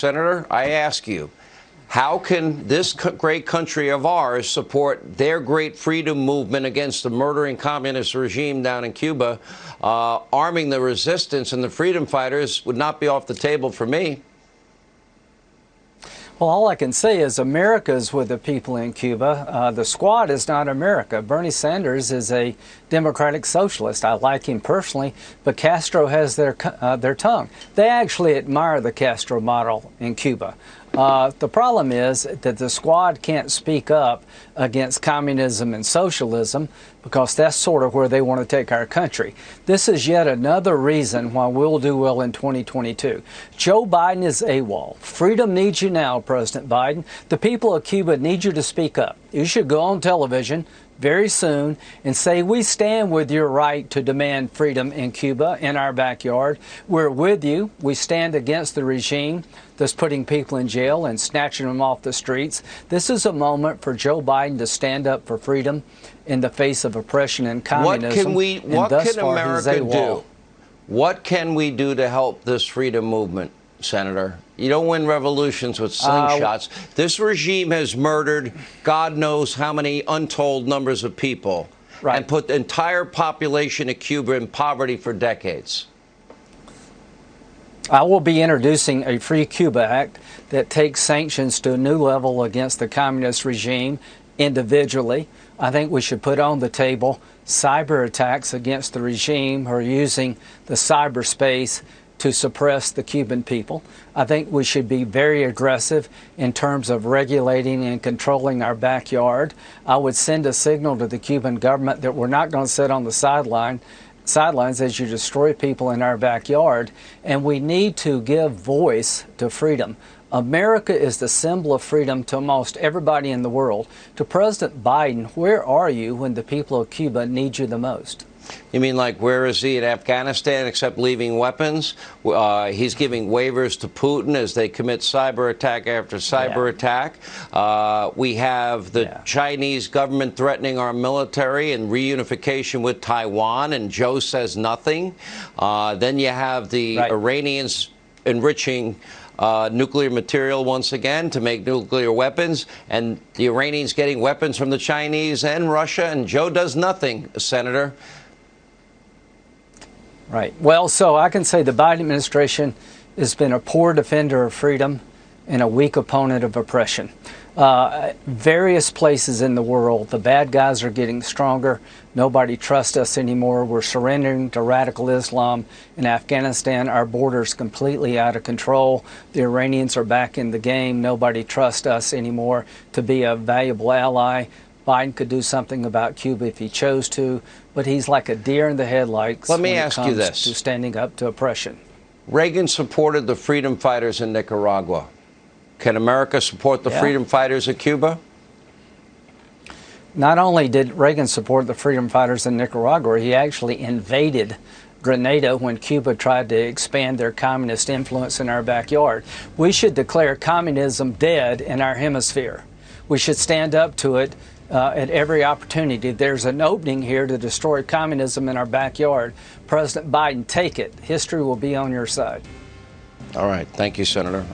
Senator, I ask you, how can this great country of ours support their great freedom movement against the murdering communist regime down in Cuba? Arming the resistance and the freedom fighters would not be off the table for me. Well, all I can say is America's with the people in Cuba. The Squad is not America. Bernie Sanders is a democratic socialist. I like him personally, but Castro has their tongue. They actually admire the Castro model in Cuba. The problem is that the Squad can't speak up against communism and socialism because that's sort of where they want to take our country. This is yet another reason why we'll do well in 2022. Joe Biden is AWOL. Freedom needs you now, President Biden. The people of Cuba need you to speak up. You should go on television very soon and say, we stand with your right to demand freedom in Cuba, in our backyard. We're with you. We stand against the regime that's putting people in jail and snatching them off the streets. This is a moment for Joe Biden to stand up for freedom in the face of oppression and communism. What can America do? What can we do to help this freedom movement, Senator? You don't win revolutions with slingshots. This regime has murdered God knows how many untold numbers of people, right, and put the entire population of Cuba in poverty for decades. I will be introducing a Free Cuba Act that takes sanctions to a new level against the communist regime individually. I think we should put on the table cyber attacks against the regime who are using the cyberspace to suppress the Cuban people. I think we should be very aggressive in terms of regulating and controlling our backyard. I would send a signal to the Cuban government that we're not going to sit on the sidelines as you destroy people in our backyard, and we need to give voice to freedom. America is the symbol of freedom to almost everybody in the world. To President Biden, where are you when the people of Cuba need you the most? You mean like where is he in Afghanistan except leaving weapons? He's giving waivers to Putin as they commit cyber attack after cyber attack. We have the Chinese government threatening our military and reunification with Taiwan, and Joe says nothing. Then you have the Iranians enriching nuclear material once again to make nuclear weapons, and the Iranians getting weapons from the Chinese and Russia, and Joe does nothing, Senator. Right. Well, so I can say the Biden administration has been a poor defender of freedom and a weak opponent of oppression. Various places in the world, the bad guys are getting stronger. Nobody trusts us anymore. We're surrendering to radical Islam in Afghanistan. Our border's completely out of control. The Iranians are back in the game. Nobody trusts us anymore to be a valuable ally. Biden could do something about Cuba if he chose to, but he's like a deer in the headlights. Let me ask you this: to standing up to oppression. Reagan supported the freedom fighters in Nicaragua. Can America support the freedom fighters of Cuba? Not only did Reagan support the freedom fighters in Nicaragua, he actually invaded Grenada when Cuba tried to expand their communist influence in our backyard. We should declare communism dead in our hemisphere. We should stand up to it at every opportunity. There's an opening here to destroy communism in our backyard. President Biden, take it. History will be on your side. All right. Thank you, Senator.